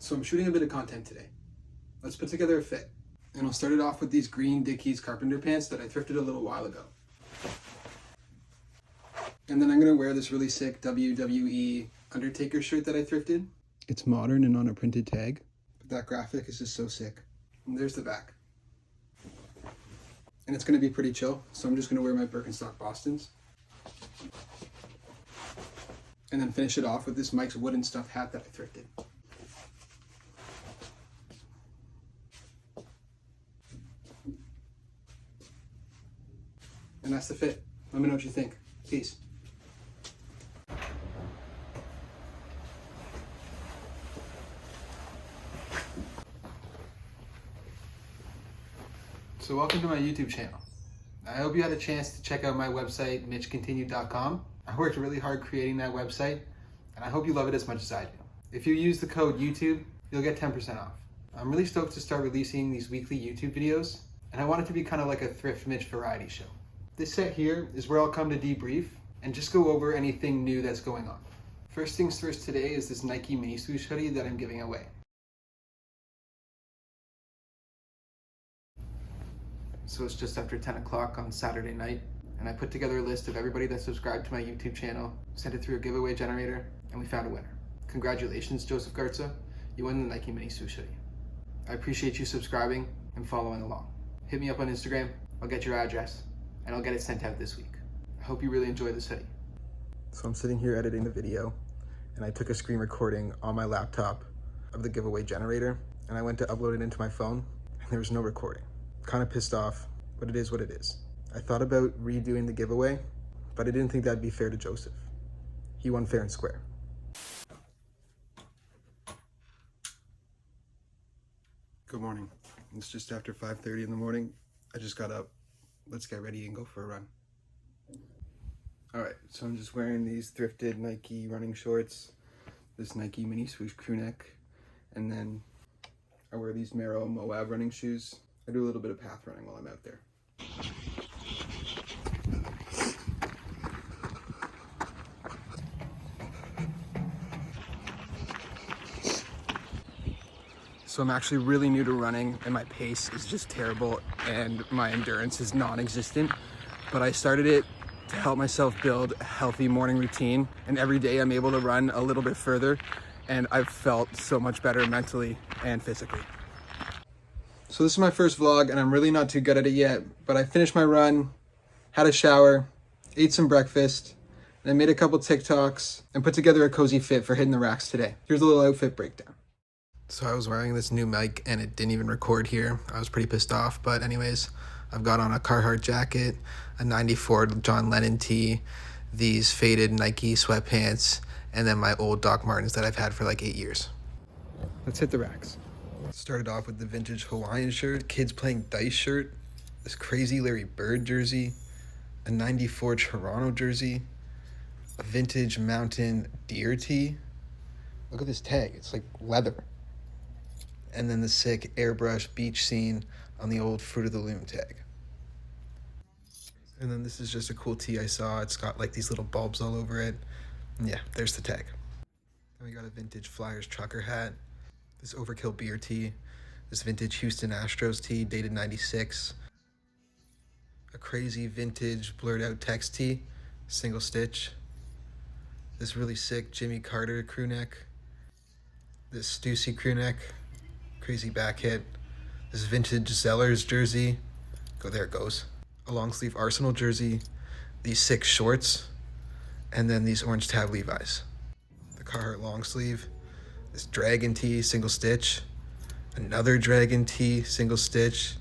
So I'm shooting a bit of content today. Let's put together a fit. And I'll start it off with these green Dickies carpenter pants that I thrifted a little while ago. And then I'm gonna wear this really sick WWE Undertaker shirt that I thrifted. It's modern and on a printed tag, but that graphic is just so sick. And there's the back. And it's gonna be pretty chill, so I'm just gonna wear my Birkenstock Bostons. And then finish it off with this Mike's wooden stuffed hat that I thrifted. And that's the fit. Let me know what you think. Peace. So welcome to my YouTube channel. I hope you had a chance to check out my website, mitchcontinued.com. I worked really hard creating that website, and I hope you love it as much as I do. If you use the code YouTube, you'll get 10% off. I'm really stoked to start releasing these weekly YouTube videos, and I want it to be kind of like a Thrift Mitch variety show. This set here is where I'll come to debrief and just go over anything new that's going on. First things first today is this Nike Mini Swoosh Hoodie that I'm giving away. So it's just after 10 o'clock on Saturday night, and I put together a list of everybody that subscribed to my YouTube channel, sent it through a giveaway generator, and we found a winner. Congratulations, Joseph Garza. You won the Nike Mini Swoosh Hoodie. I appreciate you subscribing and following along. Hit me up on Instagram, I'll get your address, and I'll get it sent out this week. I hope you really enjoy this hoodie. So I'm sitting here editing the video, and I took a screen recording on my laptop of the giveaway generator, and I went to upload it into my phone, and there was no recording. Kind of pissed off, but it is what it is. I thought about redoing the giveaway, but I didn't think that'd be fair to Joseph. He won fair and square. Good morning. It's just after 5:30 in the morning. I just got up. Let's get ready and go for a run. All right, so I'm just wearing these thrifted Nike running shorts, this Nike Mini Swoosh crew neck, and then I wear these Merrell Moab running shoes. I do a little bit of path running while I'm out there. So I'm actually really new to running, and my pace is just terrible and my endurance is non-existent, but I started it to help myself build a healthy morning routine, and every day I'm able to run a little bit further, and I've felt so much better mentally and physically. So this is my first vlog, and I'm really not too good at it yet, but I finished my run, had a shower, ate some breakfast, and I made a couple TikToks and put together a cozy fit for hitting the racks today. Here's a little outfit breakdown. So I was wearing this new mic and it didn't even record here. I was pretty pissed off, but anyways, I've got on a Carhartt jacket, a 94 John Lennon tee, these faded Nike sweatpants, and then my old Doc Martens that I've had for like 8 years. Let's hit the racks. Started off with the vintage Hawaiian shirt, kids playing dice shirt, this crazy Larry Bird jersey, a 94 Toronto jersey, a vintage Mountain Deer tee. Look at this tag, it's like leather. And then the sick airbrush beach scene on the old Fruit of the Loom tag. And then this is just a cool tee I saw. It's got like these little bulbs all over it. And yeah, there's the tag. Then we got a vintage Flyers trucker hat, this Overkill beer tee, this vintage Houston Astros tee dated 96, a crazy vintage blurred out text tee, single stitch, this really sick Jimmy Carter crew neck, this Stussy crew neck, crazy back hit, this vintage Zellers jersey, there it goes, a long sleeve Arsenal jersey, these sick shorts, and then these orange tab Levi's, the Carhartt long sleeve, this dragon tee, single stitch, another dragon tee, single stitch,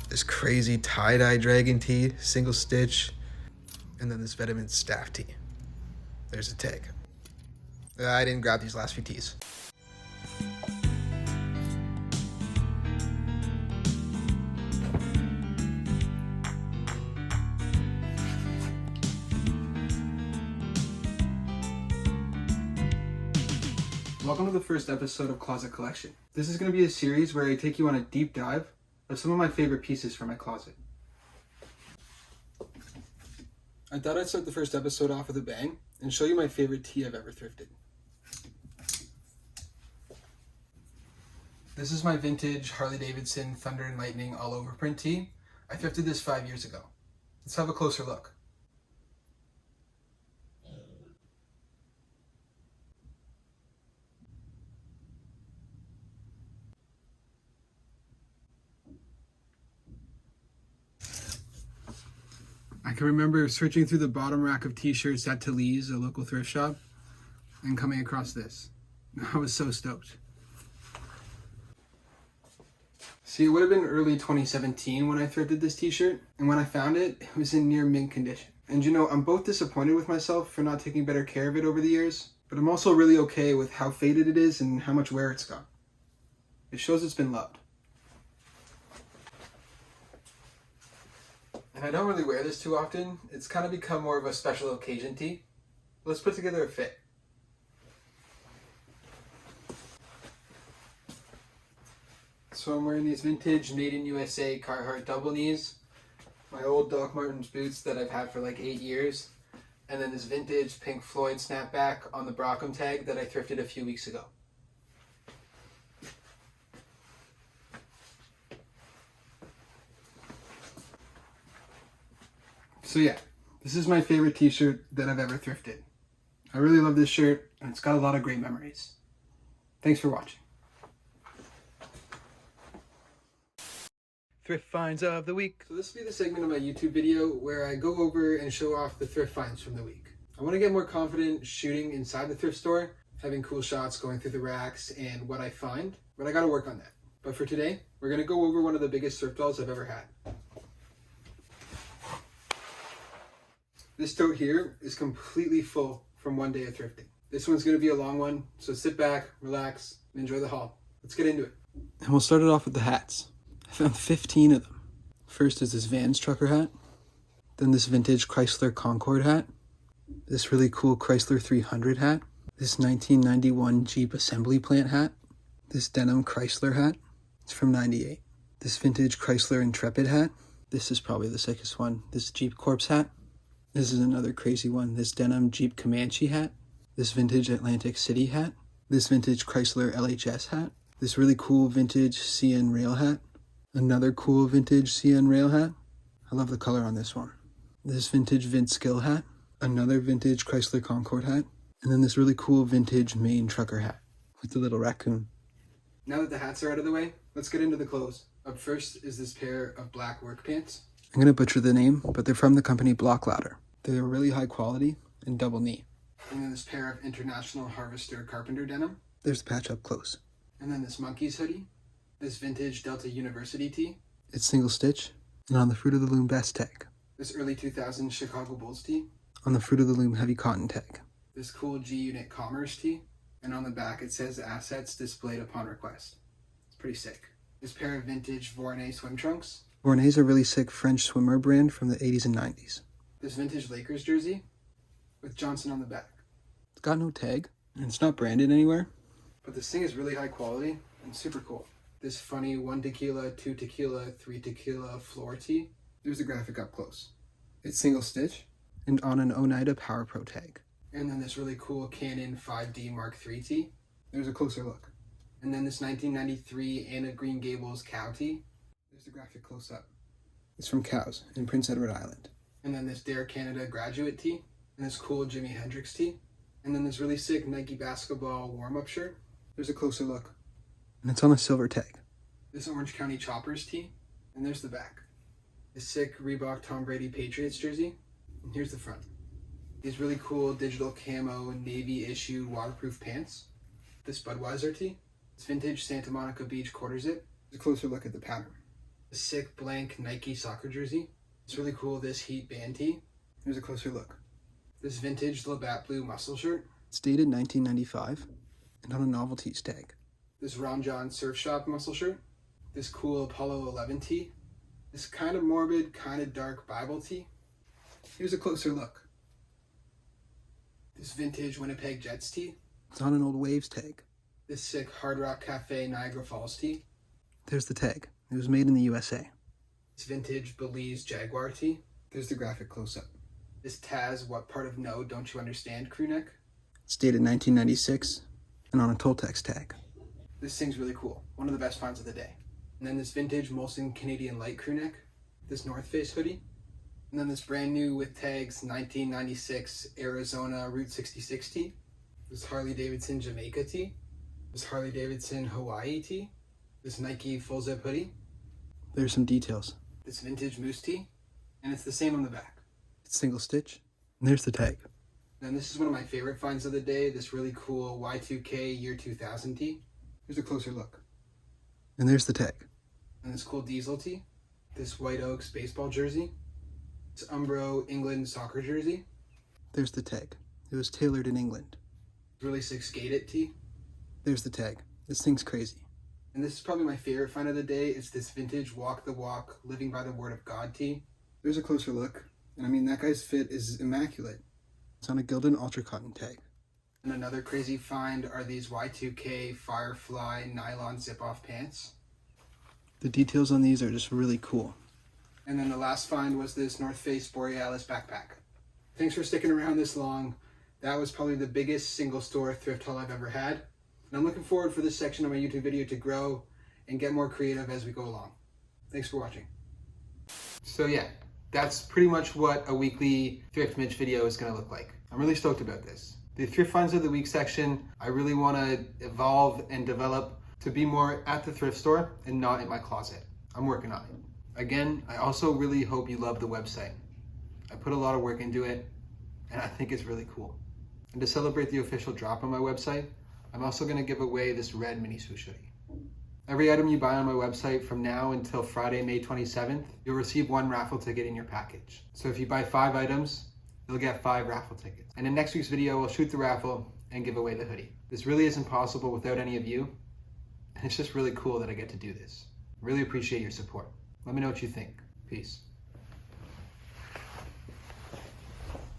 this crazy tie-dye dragon tee, single stitch, and then this Vitamin staff tee. There's a tag. I didn't grab these last few tees. Welcome to the first episode of Closet Collection. This is going to be a series where I take you on a deep dive of some of my favorite pieces from my closet. I thought I'd start the first episode off with a bang and show you my favorite tee I've ever thrifted. This is my vintage Harley Davidson Thunder and Lightning all over print tee. I thrifted this 5 years ago. Let's have a closer look. I can remember searching through the bottom rack of t-shirts at Talese, a local thrift shop, and coming across this. I was so stoked. See, it would have been early 2017 when I thrifted this t-shirt, and when I found it, it was in near mint condition. And you know, I'm both disappointed with myself for not taking better care of it over the years, but I'm also really okay with how faded it is and how much wear it's got. It shows it's been loved. And I don't really wear this too often. It's kind of become more of a special occasion tee. Let's put together a fit. So I'm wearing these vintage Made in USA Carhartt double knees, my old Doc Martens boots that I've had for like 8 years, and then this vintage Pink Floyd snapback on the Brockham tag that I thrifted a few weeks ago. So yeah, this is my favorite t-shirt that I've ever thrifted. I really love this shirt, and it's got a lot of great memories. Thanks for watching. Thrift finds of the week. So this will be the segment of my YouTube video where I go over and show off the thrift finds from the week. I want to get more confident shooting inside the thrift store, having cool shots going through the racks and what I find, but I got to work on that. But for today, we're going to go over one of the biggest thrift hauls I've ever had. This tote here is completely full from one day of thrifting. This one's going to be a long one, so sit back, relax, and enjoy the haul. Let's get into it. And we'll start it off with the hats. I found 15 of them. First is this Vans trucker hat, then this vintage Chrysler Concorde hat, this really cool Chrysler 300 hat, this 1991 Jeep assembly plant hat, this denim Chrysler hat, it's from 98, this vintage Chrysler Intrepid hat, this is probably the sickest one, this Jeep Corpse hat, this is another crazy one, this denim Jeep Comanche hat, this vintage Atlantic City hat, this vintage Chrysler LHS hat, this really cool vintage CN Rail hat, another cool vintage CN Rail hat. I love the color on this one. This vintage Vince Gill hat, another vintage Chrysler Concorde hat, and then this really cool vintage Maine trucker hat with the little raccoon. Now that the hats are out of the way, let's get into the clothes. Up first is this pair of black work pants. I'm gonna butcher the name, but they're from the company Block Ladder. They're really high quality and double knee. And then this pair of International Harvester Carpenter denim. There's the patch up close. And then this Monkeys hoodie. This vintage Delta University tee. It's single stitch and on the Fruit of the Loom Best tag. This early 2000s Chicago Bulls tee. On the Fruit of the Loom Heavy Cotton tag. This cool G-Unit Commerce tee. And on the back it says assets displayed upon request. It's pretty sick. This pair of vintage Vornay swim trunks. Vornay's a really sick French swimwear brand from the 80s and 90s. This vintage Lakers jersey with Johnson on the back. It's got no tag and it's not branded anywhere, but this thing is really high quality and super cool. This funny 1 tequila, 2 tequila, 3 tequila floor tee. There's the graphic up close. It's single stitch and on an Oneida Power Pro tag. And then this really cool Canon 5D Mark III tee. There's a closer look. And then this 1993 Anna Green Gables cow tee. There's the graphic close up. It's from Cows in Prince Edward Island. And then this Dare Canada graduate tee. And this cool Jimi Hendrix tee. And then this really sick Nike basketball warm-up shirt. There's a closer look. And it's on a silver tag. This Orange County Choppers tee. And there's the back. This sick Reebok Tom Brady Patriots jersey. And here's the front. These really cool digital camo navy issue waterproof pants. This Budweiser tee. This vintage Santa Monica Beach quarter zip. There's a closer look at the pattern. This sick blank Nike soccer jersey. It's really cool this Heat band tee. Here's a closer look. This vintage Labatt blue muscle shirt. It's dated 1995 and on a novelties tag. This Ron John Surf Shop muscle shirt. This cool Apollo 11 tee. This kind of morbid, kind of dark Bible tee. Here's a closer look. This vintage Winnipeg Jets tee. It's on an old Waves tag. This sick Hard Rock Cafe Niagara Falls tee. There's the tag. It was made in the USA. This vintage Belize Jaguar tee. There's the graphic close up. This Taz What Part of No Don't You Understand crew neck. It's dated 1996 and on a Toltecs tag. This thing's really cool. One of the best finds of the day. And then this vintage Molson Canadian light crew neck. This North Face hoodie. And then this brand new with tags 1996 Arizona Route 66 tee. This Harley Davidson Jamaica tee. This Harley Davidson Hawaii tee. This Nike full zip hoodie. There's some details. This vintage moose tee. And it's the same on the back. It's single stitch. And there's the tag. Then this is one of my favorite finds of the day. This really cool Y2K year 2000 tee. Here's a closer look. And there's the tag. And this cool diesel tee. This White Oaks baseball jersey. This Umbro England soccer jersey. There's the tag. It was tailored in England. Really sick skate it tee. There's the tag. This thing's crazy. And this is probably my favorite find of the day. It's this vintage Walk the Walk, Living by the Word of God tee. There's a closer look. And I mean, that guy's fit is immaculate. It's on a Gildan Ultra Cotton tag. And another crazy find are these Y2K Firefly nylon zip-off pants. The details on these are just really cool. And then the last find was this North Face Borealis backpack. Thanks for sticking around this long. That was probably the biggest single store thrift haul I've ever had. And I'm looking forward for this section of my YouTube video to grow and get more creative as we go along. Thanks for watching. So yeah, that's pretty much what a weekly Thrift Mitch video is gonna look like. I'm really stoked about this. The Thrift Finds of the Week section, I really wanna evolve and develop to be more at the thrift store and not in my closet. I'm working on it. Again, I also really hope you love the website. I put a lot of work into it, and I think it's really cool. And to celebrate the official drop on my website, I'm also gonna give away this red mini swoosh hoodie. Every item you buy on my website from now until Friday, May 27th, you'll receive 1 raffle ticket in your package. So if you buy 5 items, you'll get 5 raffle tickets. And in next week's video, we'll shoot the raffle and give away the hoodie. This really isn't possible without any of you, and it's just really cool that I get to do this. Really appreciate your support. Let me know what you think. Peace.